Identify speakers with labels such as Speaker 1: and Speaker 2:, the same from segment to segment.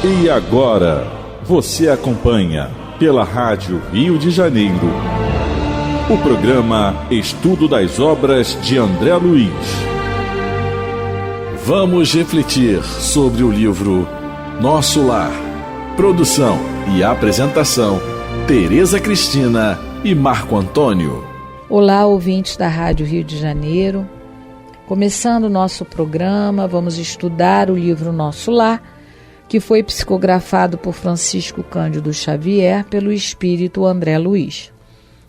Speaker 1: E agora, você acompanha pela Rádio Rio de Janeiro o programa Estudo das Obras de André Luiz. Vamos refletir sobre o livro Nosso Lar. Produção e apresentação, Tereza Cristina e Marco Antônio.
Speaker 2: Olá, ouvintes da Rádio Rio de Janeiro. Começando o nosso programa, vamos estudar o livro Nosso Lar, que foi psicografado por Francisco Cândido Xavier pelo espírito André Luiz.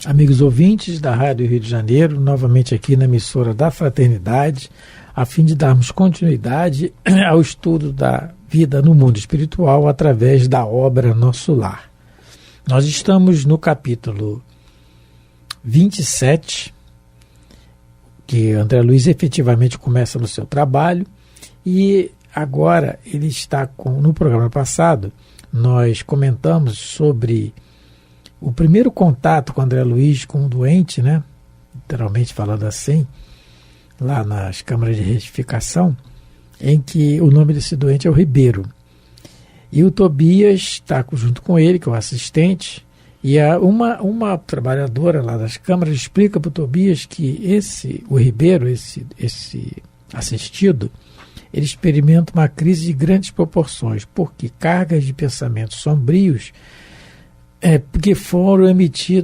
Speaker 3: Amigos ouvintes da Rádio Rio de Janeiro, novamente aqui na emissora da Fraternidade, a fim de darmos continuidade ao estudo da vida no mundo espiritual através da obra Nosso Lar. Nós estamos no capítulo 27, que André Luiz efetivamente começa no seu trabalho, e agora ele está no programa passado, nós comentamos sobre o primeiro contato com André Luiz com um doente, né? Literalmente falando assim, lá nas câmaras de retificação, em que o nome desse doente é o Ribeiro. E o Tobias está junto com ele, que é o assistente, e uma trabalhadora lá das câmaras explica para o Tobias que o Ribeiro, esse assistido, ele experimenta uma crise de grandes proporções, porque cargas de pensamentos sombrios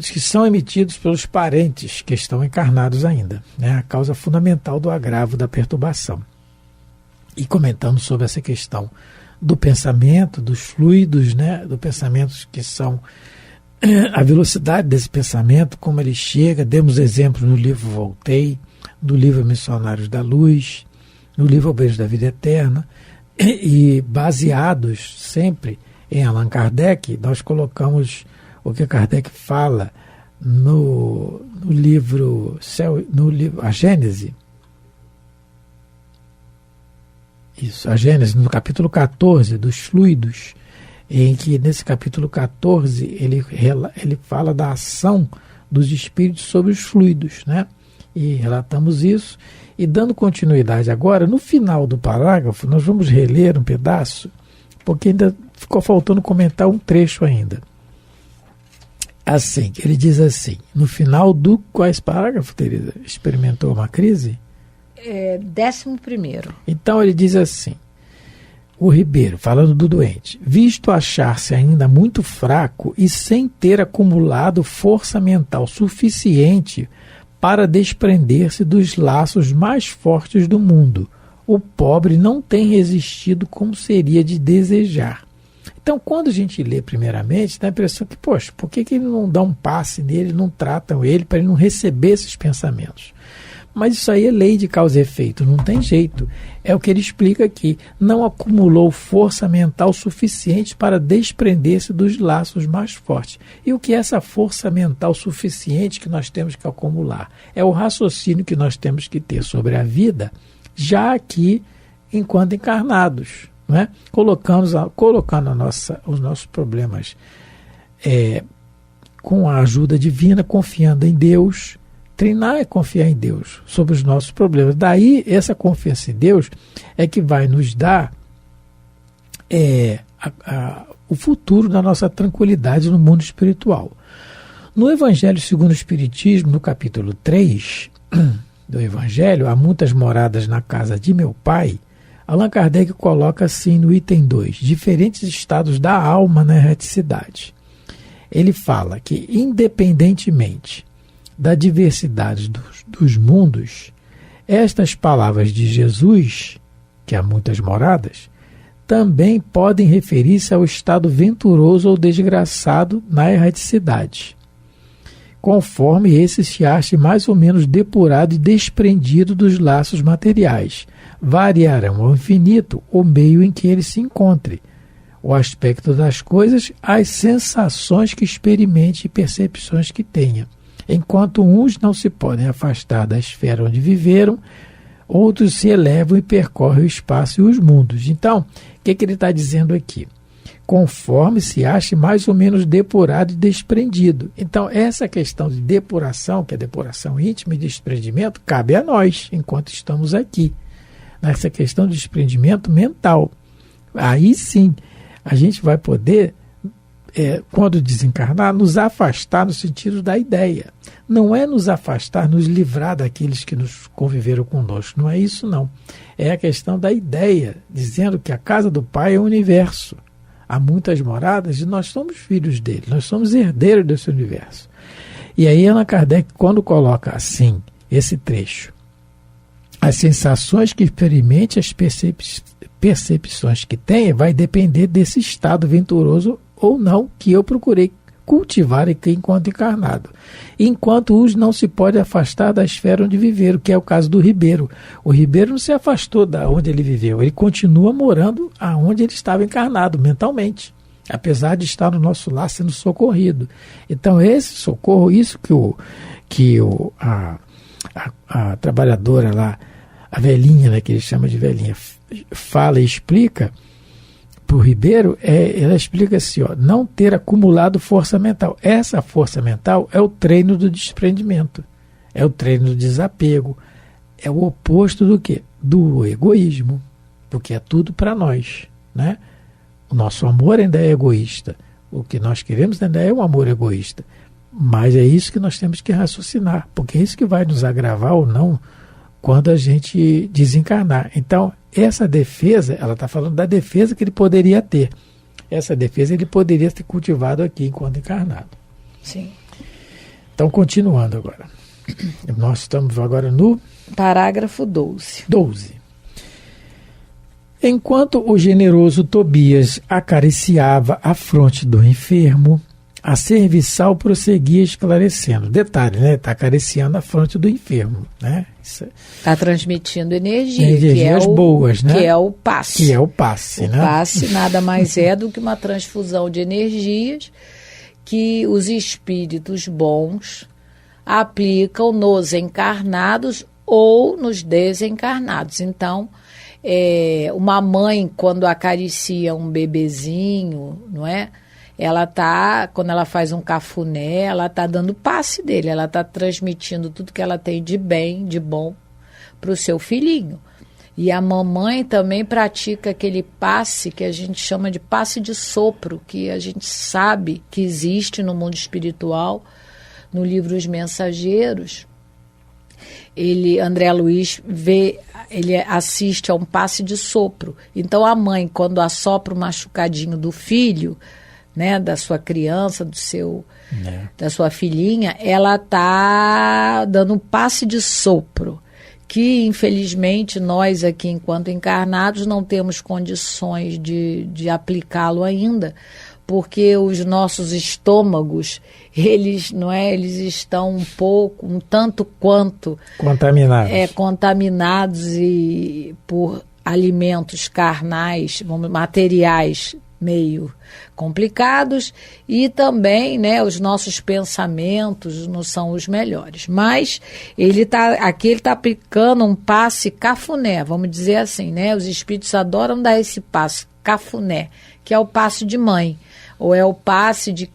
Speaker 3: que são emitidos pelos parentes que estão encarnados ainda, né? A causa fundamental do agravo da perturbação. E comentamos sobre essa questão do pensamento, dos fluidos, né? Do pensamento que são a velocidade desse pensamento, como ele chega. Demos exemplos no livro Voltei, no livro Missionários da Luz, no livro Obreiros da Vida Eterna, e baseados sempre em Allan Kardec, nós colocamos o que Kardec fala no livro A Gênese. Isso, a Gênese, no capítulo 14, dos fluidos, em que nesse capítulo 14 ele fala da ação dos espíritos sobre os fluidos, né? E relatamos isso. E dando continuidade agora, no final do parágrafo, nós vamos reler um pedaço, porque ainda ficou faltando comentar um trecho ainda. Assim, ele diz assim, no final do quais parágrafo, Tereza? Experimentou uma crise?
Speaker 2: 11º.
Speaker 3: Então ele diz assim, o Ribeiro, falando do doente, visto achar-se ainda muito fraco e sem ter acumulado força mental suficiente para desprender-se dos laços mais fortes do mundo, o pobre não tem resistido como seria de desejar. Então, quando a gente lê primeiramente, dá a impressão que, poxa, por que ele não dá um passe nele, não tratam ele para ele não receber esses pensamentos? Mas isso aí é lei de causa e efeito, não tem jeito. É o que ele explica aqui. Não acumulou força mental suficiente para desprender-se dos laços mais fortes. E o que é essa força mental suficiente que nós temos que acumular? É o raciocínio que nós temos que ter sobre a vida, já aqui, enquanto encarnados, né? Colocando os nossos problemas com a ajuda divina, confiando em Deus. Treinar é confiar em Deus sobre os nossos problemas. Daí, essa confiança em Deus é que vai nos dar o futuro da nossa tranquilidade no mundo espiritual. No Evangelho segundo o Espiritismo, no capítulo 3 do Evangelho, Há Muitas Moradas na Casa de Meu Pai, Allan Kardec coloca assim no item 2, diferentes estados da alma na erraticidade. Ele fala que, independentemente da diversidade dos mundos, estas palavras de Jesus, que há muitas moradas, também podem referir-se ao estado venturoso ou desgraçado na erraticidade, conforme esse se ache mais ou menos depurado e desprendido dos laços materiais. Variarão ao infinito o meio em que ele se encontre, o aspecto das coisas, as sensações que experimente e percepções que tenha. Enquanto uns não se podem afastar da esfera onde viveram, outros se elevam e percorrem o espaço e os mundos. Então, o que ele está dizendo aqui? Conforme se ache mais ou menos depurado e desprendido. Então, essa questão de depuração, que é depuração íntima e desprendimento, cabe a nós, enquanto estamos aqui. Nessa questão de desprendimento mental. Aí sim, a gente vai poder, quando desencarnar, nos afastar no sentido da ideia. Não é nos afastar, nos livrar daqueles que nos conviveram conosco. Não é isso, não. É a questão da ideia, dizendo que a casa do Pai é o universo. Há muitas moradas e nós somos filhos dele, nós somos herdeiros desse universo. E aí Allan Kardec, quando coloca assim, esse trecho, as sensações que experimente, as percepções que tenha, vai depender desse estado venturoso ou não que eu procurei cultivar enquanto encarnado. Enquanto os não se pode afastar da esfera onde viveram, que é o caso do Ribeiro. O Ribeiro não se afastou da onde ele viveu, ele continua morando aonde ele estava encarnado, mentalmente, apesar de estar no nosso lar sendo socorrido. Então esse socorro, isso que a trabalhadora lá, a velhinha, né, que ele chama de velhinha, fala e explica para o Ribeiro, ela explica assim, não ter acumulado força mental. Essa força mental é o treino do desprendimento, é o treino do desapego, é o oposto do quê? Do egoísmo, porque é tudo para nós, né? O nosso amor ainda é egoísta, o que nós queremos ainda é um amor egoísta, mas é isso que nós temos que raciocinar, porque é isso que vai nos agravar ou não quando a gente desencarnar. Então, essa defesa, ela está falando da defesa que ele poderia ter. Essa defesa ele poderia ter cultivado aqui enquanto encarnado.
Speaker 2: Sim.
Speaker 3: Então, continuando agora. Nós estamos agora no
Speaker 2: parágrafo 12.
Speaker 3: 12. Enquanto o generoso Tobias acariciava a fronte do enfermo, a serviçal prosseguia esclarecendo. Detalhe, né? Está acariciando a fronte do enfermo, né?
Speaker 2: Está transmitindo energia.
Speaker 3: Energias boas, né?
Speaker 2: Que é o passe.
Speaker 3: Que é o passe, né?
Speaker 2: O passe nada mais é do que uma transfusão de energias que os espíritos bons aplicam nos encarnados ou nos desencarnados. Então, uma mãe, quando acaricia um bebezinho, não é? Quando ela faz um cafuné, ela está dando passe dele, ela está transmitindo tudo que ela tem de bem, de bom, para o seu filhinho. E a mamãe também pratica aquele passe que a gente chama de passe de sopro, que a gente sabe que existe no mundo espiritual, no livro Os Mensageiros. André Luiz ele assiste a um passe de sopro. Então a mãe, quando assopra o machucadinho do filho, né, da sua criança, da sua filhinha, ela está dando um passe de sopro, que infelizmente nós aqui, enquanto encarnados, não temos condições de aplicá-lo ainda, porque os nossos estômagos, eles estão um tanto quanto contaminados por alimentos carnais, materiais materiais complicados, e também, né, os nossos pensamentos não são os melhores. Mas ele está aplicando um passe cafuné, vamos dizer assim, né? Os espíritos adoram dar esse passe cafuné, que é o passe de mãe, ou é o passe de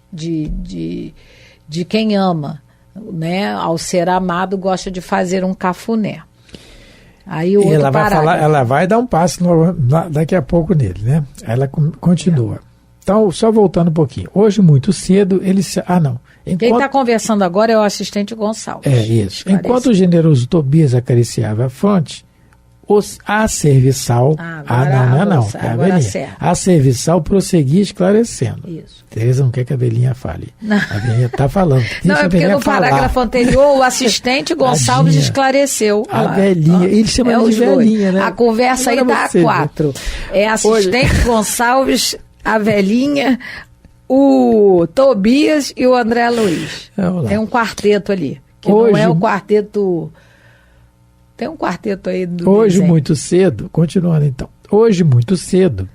Speaker 2: quem ama, né? Ao ser amado, gosta de fazer um cafuné. Aí o
Speaker 3: ela vai dar um passo daqui a pouco nele, né? Ela continua. Então, só voltando um pouquinho. Hoje, muito cedo, quem está
Speaker 2: conversando agora é o assistente Gonçalves.
Speaker 3: É isso. Enquanto o generoso Tobias acariciava a fronte, a serviçal... A serviçal prosseguia esclarecendo.
Speaker 2: Isso.
Speaker 3: Tereza não quer que a velhinha fale.
Speaker 2: Não.
Speaker 3: A velhinha está falando.
Speaker 2: Não, é porque no parágrafo anterior o assistente Gonçalves esclareceu.
Speaker 3: A velhinha. Ele chama de velhinha, né?
Speaker 2: A conversa aí dá 4. É assistente Gonçalves, a velhinha, o Tobias e o André Luiz. Tem um quarteto ali. Que não é o quarteto... Tem um quarteto aí do
Speaker 3: Hoje, desenho. Muito cedo, continuando então. Hoje, muito cedo,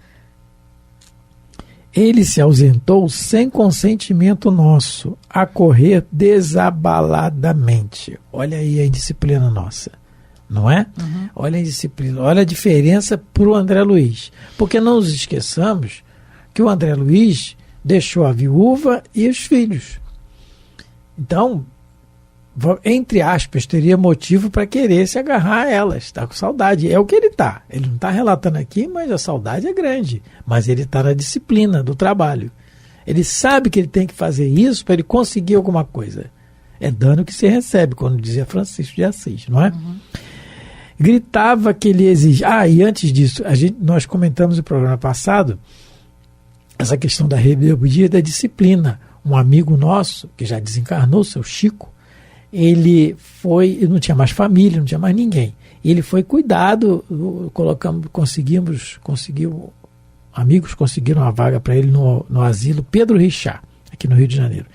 Speaker 3: ele se ausentou sem consentimento nosso, a correr desabaladamente. Olha aí a indisciplina nossa, não é? Uhum. Olha a indisciplina, olha a diferença para o André Luiz. Porque não nos esqueçamos que o André Luiz deixou a viúva e os filhos. Então, entre aspas, teria motivo para querer se agarrar a elas, está com saudade. É o que ele está. Ele não está relatando aqui, mas a saudade é grande. Mas ele está na disciplina do trabalho. Ele sabe que ele tem que fazer isso para ele conseguir alguma coisa. É dano que se recebe, quando dizia Francisco de Assis, não é? Uhum. Gritava que ele exigia... e antes disso, nós comentamos no programa passado essa questão da rebeldia e da disciplina. Um amigo nosso, que já desencarnou, seu Chico, ele não tinha mais família, não tinha mais ninguém. Ele foi cuidado, amigos conseguiram uma vaga para ele no asilo Pedro Richard, aqui no Rio de Janeiro.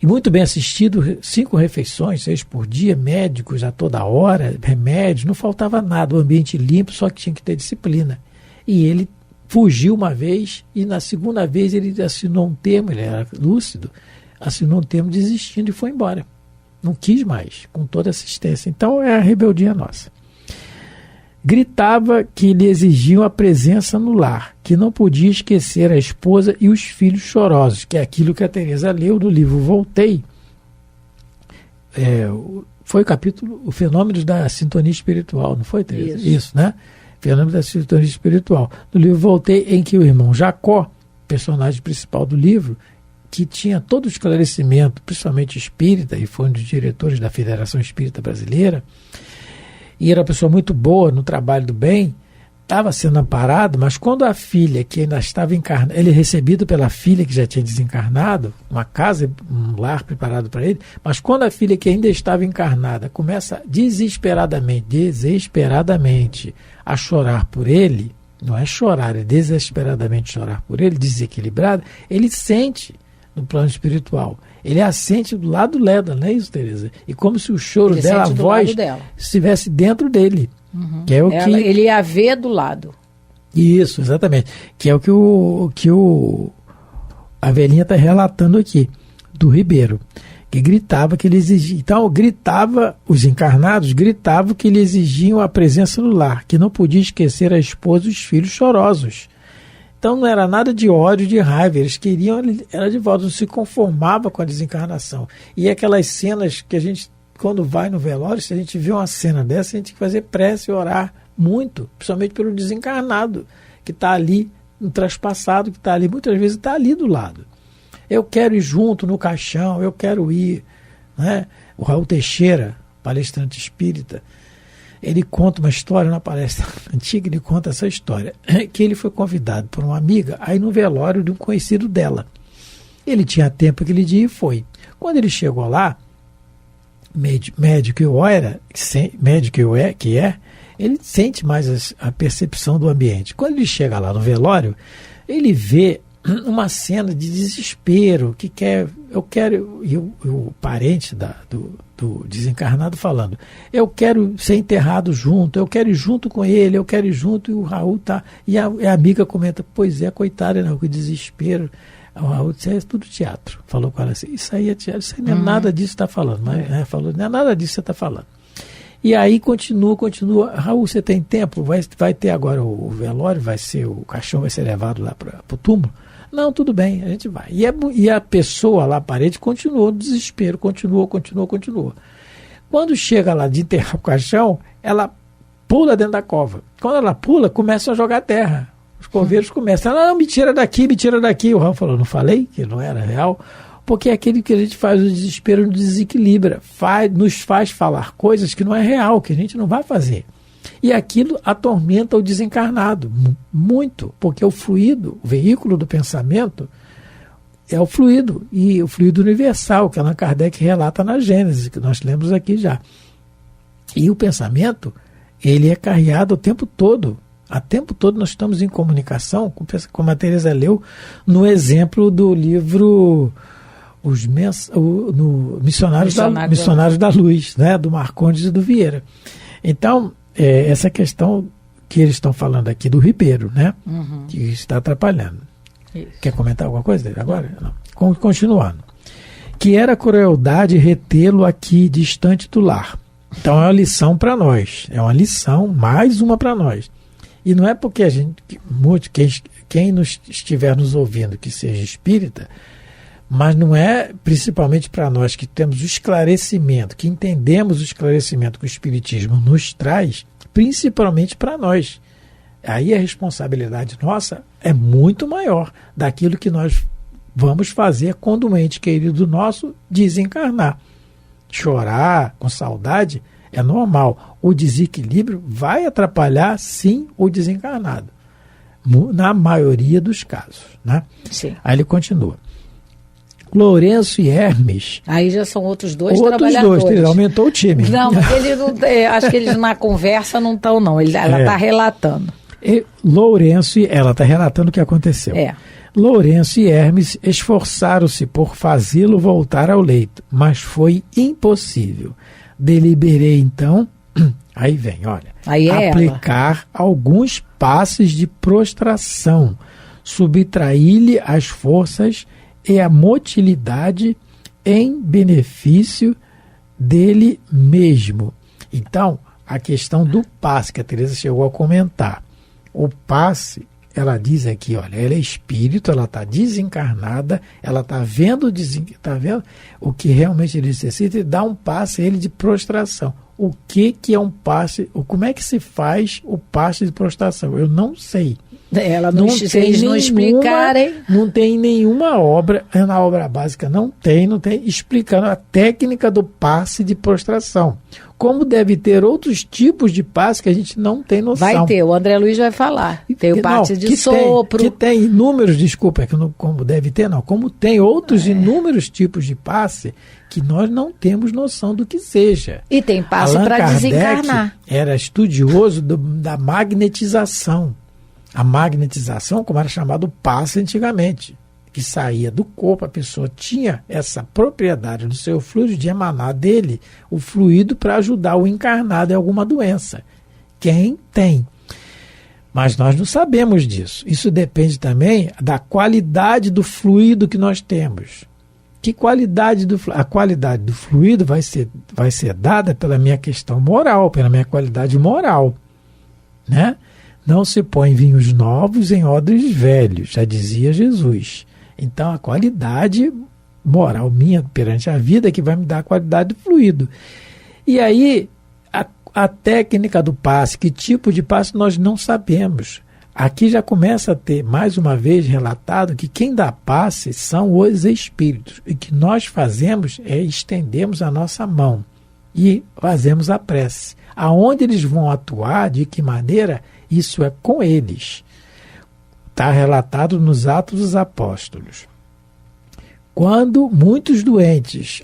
Speaker 3: E muito bem assistido, 5 refeições, 6 por dia, médicos a toda hora, remédios, não faltava nada, o ambiente limpo, só que tinha que ter disciplina. E ele fugiu uma vez, e na segunda vez ele assinou um termo, ele era lúcido, assinou um termo desistindo e foi embora. Não quis mais, com toda assistência. Então é a rebeldia nossa. Gritava que lhe exigiam a presença no lar, que não podia esquecer a esposa e os filhos chorosos, que é aquilo que a Teresa leu no livro Voltei. Foi o capítulo O Fenômeno da Sintonia Espiritual, não foi, Teresa? Isso, né? Fenômeno da Sintonia Espiritual. No livro Voltei, em que o irmão Jacó, personagem principal do livro, que tinha todo o esclarecimento, principalmente espírita, e foi um dos diretores da Federação Espírita Brasileira, e era uma pessoa muito boa no trabalho do bem, estava sendo amparado, mas quando a filha, que ainda estava encarnada, ele é recebido pela filha que já tinha desencarnado, uma casa, um lar preparado para ele, mas quando a filha que ainda estava encarnada começa desesperadamente a chorar por ele, não é chorar, é desesperadamente chorar por ele, desequilibrado, ele sente no plano espiritual. Ele a sente do lado dela, não é isso, Teresa? E como se o choro dela, a voz, estivesse dentro dele. Uhum. Que é o
Speaker 2: ele a vê do lado.
Speaker 3: Isso, exatamente. Que é o que a velhinha está relatando aqui, do Ribeiro. Que gritava que ele exigia. Então, os encarnados gritavam que lhe exigiam a presença no lar, que não podia esquecer a esposa e os filhos chorosos. Então não era nada de ódio, de raiva, eles queriam, era de volta, não se conformava com a desencarnação. E aquelas cenas que a gente, quando vai no velório, se a gente vê uma cena dessa, a gente tem que fazer prece e orar muito, principalmente pelo desencarnado, que está ali, no traspassado, que está ali, muitas vezes está ali do lado. Eu quero ir junto no caixão, eu quero ir. Né? O Raul Teixeira, palestrante espírita, ele conta uma história na palestra antiga, ele conta essa história, que ele foi convidado por uma amiga a ir no velório de um conhecido dela. Ele tinha tempo aquele dia e foi. Quando ele chegou lá, médico que é, ele sente mais a percepção do ambiente. Quando ele chega lá no velório, ele vê uma cena de desespero, e o parente do desencarnado falando, eu quero ser enterrado junto, eu quero ir junto com ele, eu quero ir junto, e o Raul tá, e a amiga comenta, pois é, coitada, não, que desespero. O Raul disse, é tudo teatro, falou com ela assim, isso aí é teatro, isso aí não é nada disso que está falando, mas falou, não é nada disso que você está falando. E aí continua, Raul, você tem tempo? Vai ter agora o velório, o caixão vai ser levado lá para o túmulo? Não, tudo bem, a gente vai. E a pessoa lá, a parede, continuou no desespero, continuou. Quando chega lá de enterrar o caixão, ela pula dentro da cova. Quando ela pula, começam a jogar terra. Os coveiros começam, não, me tira daqui. O Raul falou, não falei que não era real? Porque é aquele que a gente faz o desespero, nos desequilibra, nos faz falar coisas que não é real, que a gente não vai fazer. E aquilo atormenta o desencarnado muito, porque o fluido, o veículo do pensamento, é o fluido, e o fluido universal, que Allan Kardec relata na Gênesis, que nós lemos aqui já. E o pensamento, ele é carreado o tempo todo. A tempo todo nós estamos em comunicação, como a Teresa leu, no exemplo do livro Missionários da Luz, né, do Marcondes e do Vieira. Então, essa questão que eles estão falando aqui do Ribeiro, né? Uhum. Que está atrapalhando. Isso. Quer comentar alguma coisa agora? Não. Continuando. Que era crueldade retê-lo aqui distante do lar. Então é uma lição para nós. É uma lição, mais uma para nós. E não é porque a gente, quem estiver nos ouvindo que seja espírita, Mas não é principalmente para nós que temos o esclarecimento, que entendemos o esclarecimento que o Espiritismo nos traz, principalmente para nós. Aí a responsabilidade nossa é muito maior daquilo que nós vamos fazer quando um ente querido nosso desencarnar. Chorar com saudade é normal. O desequilíbrio vai atrapalhar, sim, o desencarnado. Na maioria dos casos. Né?
Speaker 2: Sim.
Speaker 3: Aí ele continua. Lourenço e Hermes.
Speaker 2: Aí já são outros dois trabalhadores.
Speaker 3: Outros dois, ele aumentou o time.
Speaker 2: Não, mas ele não, acho que eles na conversa não estão, não. Ela está relatando.
Speaker 3: Lourenço, ela está relatando o que aconteceu. Lourenço e Hermes esforçaram-se por fazê-lo voltar ao leito, mas foi impossível. Deliberei então, aí vem, olha, aplicar alguns passes de prostração, subtrair-lhe as forças e a motilidade em benefício dele mesmo. Então, a questão do passe, que a Teresa chegou a comentar. O passe, ela diz aqui, olha, ela é espírito, ela está desencarnada, ela está vendo o que realmente ele necessita e dá um passe a ele de prostração. O que é um passe? Como é que se faz o passe de prostração? Eu não sei.
Speaker 2: Se eles não explicarem.
Speaker 3: Não tem nenhuma obra, na obra básica não tem explicando a técnica do passe de prostração. Como deve ter outros tipos de passe que a gente não tem noção.
Speaker 2: Vai ter, o André Luiz vai falar. Tem o passe de sopro.
Speaker 3: Que tem inúmeros, desculpa, como deve ter, não. Como tem outros inúmeros tipos de passe que nós não temos noção do que seja.
Speaker 2: E tem passe para desencarnar.
Speaker 3: Era estudioso da magnetização. A magnetização, como era chamado passe antigamente, que saía do corpo, a pessoa tinha essa propriedade no seu fluido de emanar dele o fluido para ajudar o encarnado em alguma doença. Quem tem? Mas nós não sabemos disso. Isso depende também da qualidade do fluido que nós temos. Que qualidade a qualidade do fluido vai ser dada pela minha questão moral, pela minha qualidade moral, né? Não se põe vinhos novos em odres velhos, já dizia Jesus. Então, a qualidade moral minha perante a vida é que vai me dar a qualidade do fluido. E aí, a técnica do passe, que tipo de passe nós não sabemos. Aqui já começa a ter, mais uma vez, relatado que quem dá passe são os espíritos. E o que nós fazemos é estendemos a nossa mão e fazemos a prece. Aonde eles vão atuar, de que maneira, isso é com eles. Está relatado nos Atos dos Apóstolos. Quando muitos doentes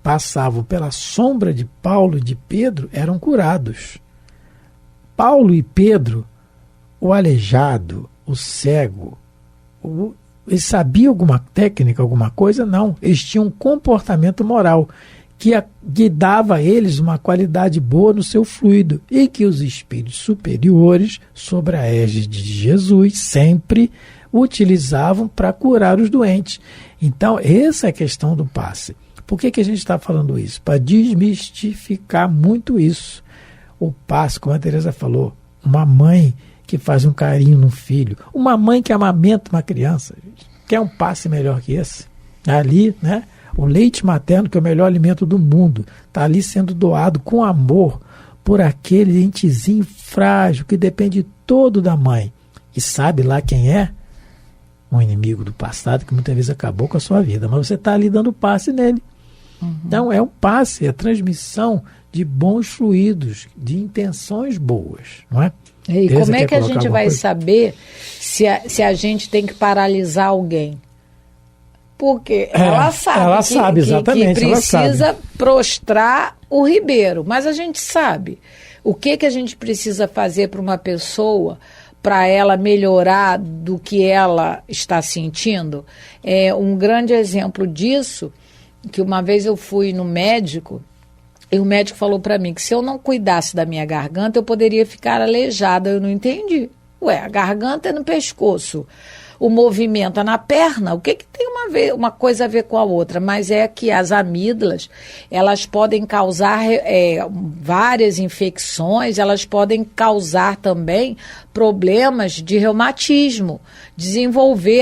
Speaker 3: passavam pela sombra de Paulo e de Pedro, eram curados. Paulo e Pedro, o aleijado, o cego, eles sabiam alguma técnica, alguma coisa? Não. Eles tinham um comportamento moral que dava a eles uma qualidade boa no seu fluido e que os espíritos superiores, sob a égide de Jesus, sempre utilizavam para curar os doentes. Então, essa é a questão do passe. Por que a gente está falando isso? Para desmistificar muito isso. O passe, como a Teresa falou, uma mãe que faz um carinho no filho, uma mãe que amamenta uma criança, quer um passe melhor que esse? Ali, né? O leite materno, que é o melhor alimento do mundo, está ali sendo doado com amor por aquele entezinho frágil que depende todo da mãe. E sabe lá quem é? Um inimigo do passado que muitas vezes acabou com a sua vida, mas você está ali dando passe nele. Então é um passe, é a transmissão de bons fluidos, de intenções boas, não é?
Speaker 2: E como é que a gente vai saber se a gente tem que paralisar alguém? Porque ela sabe que precisa prostrar o Ribeiro. Mas a gente sabe o que a gente precisa fazer para uma pessoa para ela melhorar do que ela está sentindo. Um grande exemplo disso, que uma vez eu fui no médico, e o médico falou para mim que se eu não cuidasse da minha garganta, eu poderia ficar aleijada. Eu não entendi. A garganta é no pescoço. O movimento é na perna, o que tem uma coisa a ver com a outra? Mas é que as amígdalas, elas podem causar várias infecções, elas podem causar também problemas de reumatismo,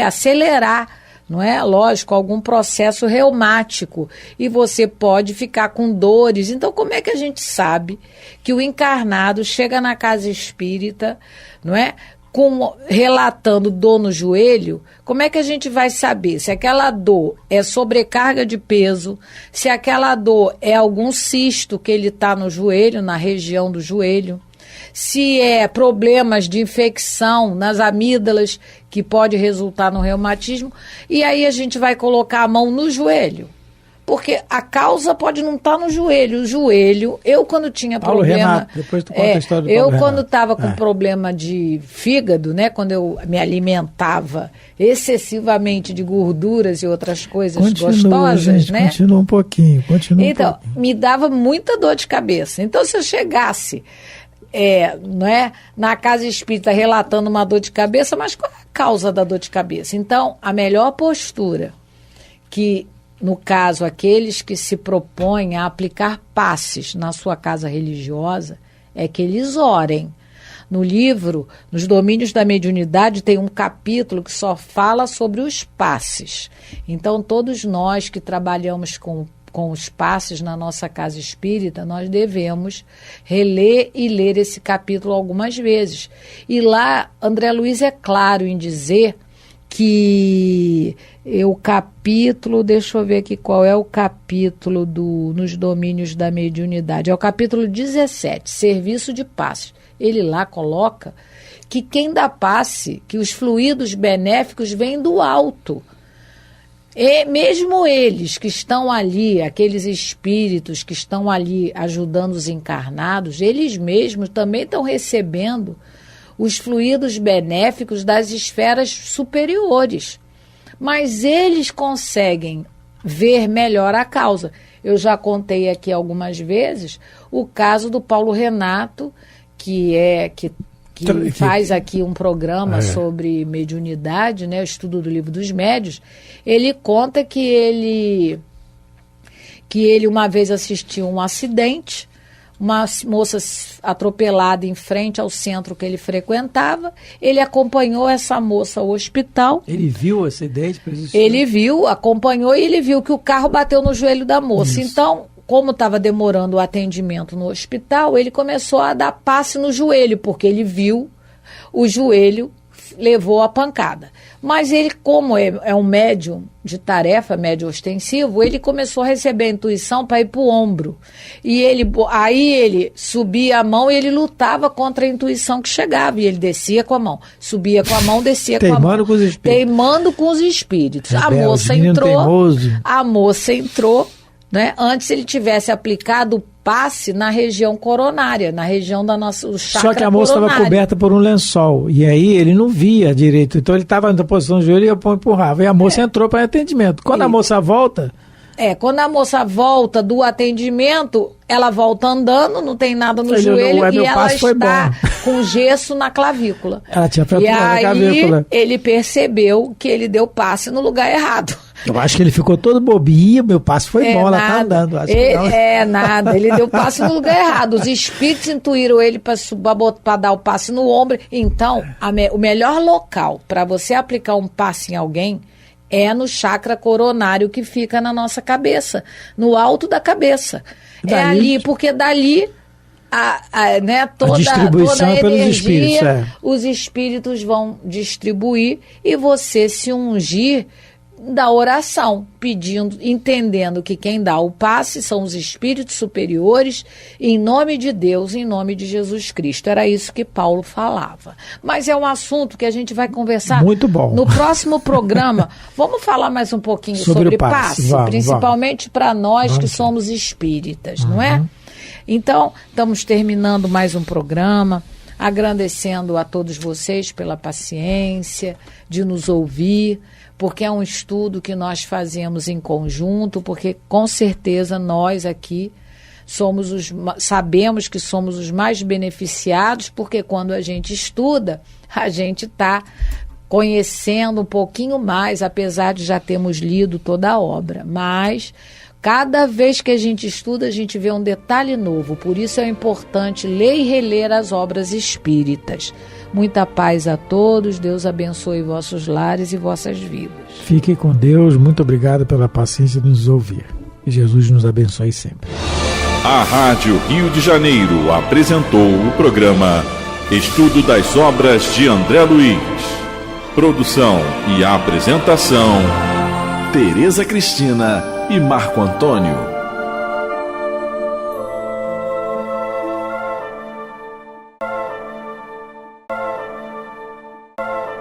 Speaker 2: acelerar não é? Lógico, algum processo reumático, e você pode ficar com dores. Então, como é que a gente sabe que o encarnado chega na casa espírita, não é? Relatando dor no joelho? Como é que a gente vai saber se aquela dor é sobrecarga de peso, se aquela dor é algum cisto que ele está no joelho, na região do joelho, se é problemas de infecção nas amígdalas, que pode resultar no reumatismo, e aí a gente vai colocar a mão no joelho. Porque a causa pode não estar no joelho. O joelho, eu quando tinha
Speaker 3: Paulo
Speaker 2: problema...
Speaker 3: Renato, depois tu conta a história do Paulo
Speaker 2: Eu
Speaker 3: Renato.
Speaker 2: quando estava com problema de fígado, né? Quando eu me alimentava excessivamente de gorduras e outras coisas gostosas,
Speaker 3: gente,
Speaker 2: né?
Speaker 3: Continua um pouquinho,
Speaker 2: Então, me dava muita dor de cabeça. Então, se eu chegasse não é, na casa espírita relatando uma dor de cabeça, mas qual é a causa da dor de cabeça? Então, a melhor postura que... No caso, aqueles que se propõem a aplicar passes na sua casa religiosa, é que eles orem. No livro, Nos Domínios da Mediunidade, tem um capítulo que só fala sobre os passes. Então, todos nós que trabalhamos com os passes na nossa casa espírita, nós devemos reler e ler esse capítulo algumas vezes. E lá, André Luiz é claro em dizer que o capítulo, deixa eu ver aqui qual é o capítulo nos domínios da mediunidade, é o capítulo 17, serviço de passes. Ele lá coloca que quem dá passe, que os fluidos benéficos vêm do alto. E mesmo eles que estão ali, aqueles espíritos que estão ali ajudando os encarnados, eles mesmos também estão recebendo os fluidos benéficos das esferas superiores. Mas eles conseguem ver melhor a causa. Eu já contei aqui algumas vezes o caso do Paulo Renato, que faz aqui um programa sobre mediunidade, né, o estudo do Livro dos Médiuns. Ele conta que ele uma vez assistiu um acidente, uma moça atropelada em frente ao centro que ele frequentava. Ele acompanhou essa moça ao hospital.
Speaker 3: Ele viu o acidente?
Speaker 2: Ele viu, acompanhou, e ele viu que o carro bateu no joelho da moça. Isso. Então, como estava demorando o atendimento no hospital, ele começou a dar passe no joelho, porque ele viu o joelho levou a pancada. Mas ele, como é um médium de tarefa, médium ostensivo, ele começou a receber a intuição para ir para o ombro. E aí ele subia a mão e ele lutava contra a intuição que chegava. E ele descia com a mão, subia com a mão, descia com a mão.
Speaker 3: Teimando com os espíritos.
Speaker 2: Teimando com os espíritos. A moça entrou, né? Antes ele tivesse aplicado o passe na região coronária, na região da nossa chakra.
Speaker 3: Só que a moça estava coberta por um lençol, e aí ele não via direito, então ele estava na posição do joelho e eu empurrava, e a moça entrou para atendimento. Quando a moça volta...
Speaker 2: quando a moça volta do atendimento, ela volta andando, não tem nada no joelho, e ela está com gesso na clavícula.
Speaker 3: Ela tinha fratura na clavícula.
Speaker 2: E aí ele percebeu que ele deu passe no lugar errado.
Speaker 3: Eu acho que ele ficou todo bobinho, meu passe foi bom, ela tá andando. Acho que não.
Speaker 2: Nada, ele deu passe no lugar errado. Os espíritos intuíram ele para dar o passe no ombro. Então, o melhor local para você aplicar um passe em alguém é no chakra coronário, que fica na nossa cabeça, no alto da cabeça. É ali, porque dali toda a distribuição toda a energia, pelos espíritos, os espíritos vão distribuir e você se ungir da oração, entendendo que quem dá o passe são os espíritos superiores, em nome de Deus, em nome de Jesus Cristo. Era isso que Paulo falava. Mas é um assunto que a gente vai conversar
Speaker 3: muito bom
Speaker 2: no próximo programa. Vamos falar mais um pouquinho sobre passe, principalmente para nós que somos espíritas, não é? Então, estamos terminando mais um programa, agradecendo a todos vocês pela paciência de nos ouvir, porque é um estudo que nós fazemos em conjunto, porque com certeza nós aqui sabemos que somos os mais beneficiados, porque quando a gente estuda, a gente está conhecendo um pouquinho mais, apesar de já termos lido toda a obra. Mas cada vez que a gente estuda, a gente vê um detalhe novo. Por isso é importante ler e reler as obras espíritas. Muita paz a todos, Deus abençoe vossos lares e vossas vidas.
Speaker 3: Fiquem com Deus, muito obrigado pela paciência de nos ouvir. Que Jesus nos abençoe sempre.
Speaker 1: A Rádio Rio de Janeiro apresentou o programa Estudo das Obras de André Luiz. Produção e apresentação, Tereza Cristina e Marco Antônio.